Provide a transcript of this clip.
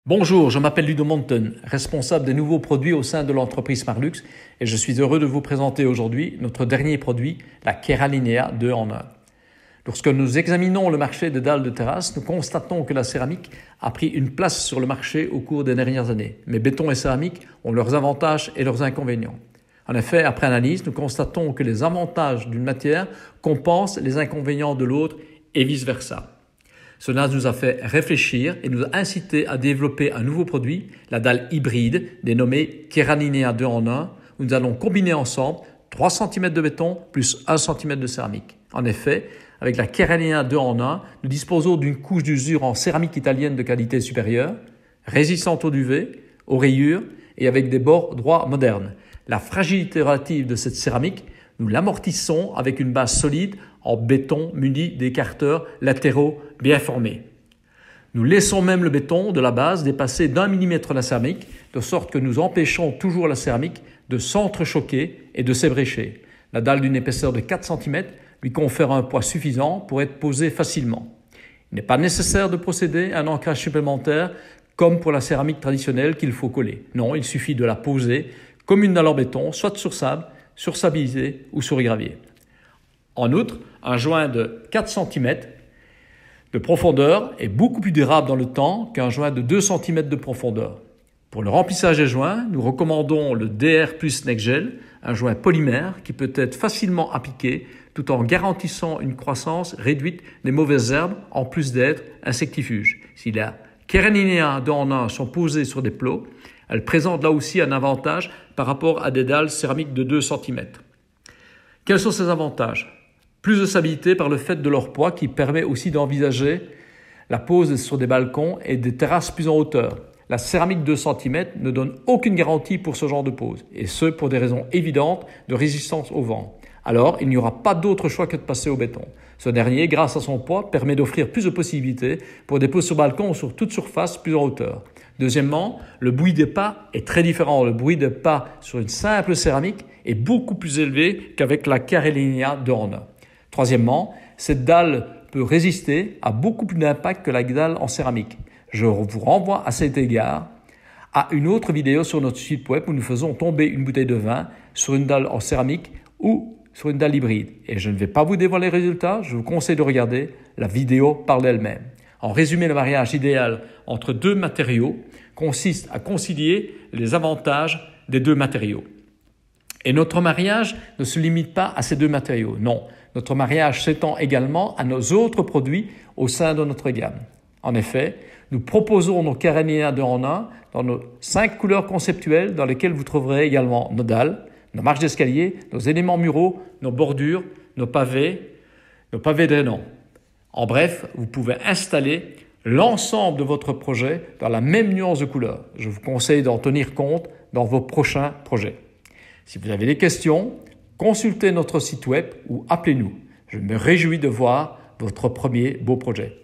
Bonjour, je m'appelle Ludo Monton, responsable des nouveaux produits au sein de l'entreprise Smarlux et je suis heureux de vous présenter aujourd'hui notre dernier produit, la Keralinea 2 en 1. Lorsque nous examinons le marché des dalles de terrasse, nous constatons que la céramique a pris une place sur le marché au cours des dernières années. Mais béton et céramique ont leurs avantages et leurs inconvénients. En effet, après analyse, nous constatons que les avantages d'une matière compensent les inconvénients de l'autre et vice-versa. Cela nous a fait réfléchir et nous a incité à développer un nouveau produit, la dalle hybride, dénommée Keralinea 2 en 1, où nous allons combiner ensemble 3 cm de béton plus 1 cm de céramique. En effet, avec la Keralinea 2 en 1, nous disposons d'une couche d'usure en céramique italienne de qualité supérieure, résistante aux UV, aux rayures et avec des bords droits modernes. La fragilité relative de cette céramique, nous l'amortissons avec une base solide en béton muni d'écarteurs latéraux bien formés. Nous laissons même le béton de la base dépasser d'1 mm la céramique, de sorte que nous empêchons toujours la céramique de s'entrechoquer et de s'ébrécher. La dalle d'une épaisseur de 4 cm lui confère un poids suffisant pour être posée facilement. Il n'est pas nécessaire de procéder à un ancrage supplémentaire comme pour la céramique traditionnelle qu'il faut coller. Non, il suffit de la poser comme une dalle en béton, soit sur sable, sur stabilisé ou sur gravier. En outre, un joint de 4 cm de profondeur est beaucoup plus durable dans le temps qu'un joint de 2 cm de profondeur. Pour le remplissage des joints, nous recommandons le DR+ Nextgel, un joint polymère qui peut être facilement appliqué tout en garantissant une croissance réduite des mauvaises herbes en plus d'être insectifuge. Si la Keralinea 2 en 1 sont posées sur des plots, elles présentent là aussi un avantage par rapport à des dalles céramiques de 2 cm. Quels sont ces avantages ? Plus de stabilité par le fait de leur poids qui permet aussi d'envisager la pose sur des balcons et des terrasses plus en hauteur. La céramique 2 cm ne donne aucune garantie pour ce genre de pose, et ce pour des raisons évidentes de résistance au vent. Alors, il n'y aura pas d'autre choix que de passer au béton. Ce dernier, grâce à son poids, permet d'offrir plus de possibilités pour des poses sur balcon ou sur toute surface plus en hauteur. Deuxièmement, le bruit des pas est très différent. Le bruit des pas sur une simple céramique est beaucoup plus élevé qu'avec la Keralinea 2 en 1. Troisièmement, cette dalle peut résister à beaucoup plus d'impact que la dalle en céramique. Je vous renvoie à cet égard à une autre vidéo sur notre site web où nous faisons tomber une bouteille de vin sur une dalle en céramique ou sur une dalle hybride. Et je ne vais pas vous dévoiler les résultats, je vous conseille de regarder, la vidéo parle d'elle-même. En résumé, le mariage idéal entre deux matériaux consiste à concilier les avantages des deux matériaux. Et notre mariage ne se limite pas à ces deux matériaux, non. Notre mariage s'étend également à nos autres produits au sein de notre gamme. En effet, nous proposons nos Keralinea 2 en 1 dans nos 5 couleurs conceptuelles dans lesquelles vous trouverez également nos dalles, nos marches d'escalier, nos éléments muraux, nos bordures, nos pavés drainants. En bref, vous pouvez installer l'ensemble de votre projet dans la même nuance de couleur. Je vous conseille d'en tenir compte dans vos prochains projets. Si vous avez des questions, consultez notre site web ou appelez-nous. Je me réjouis de voir votre premier beau projet.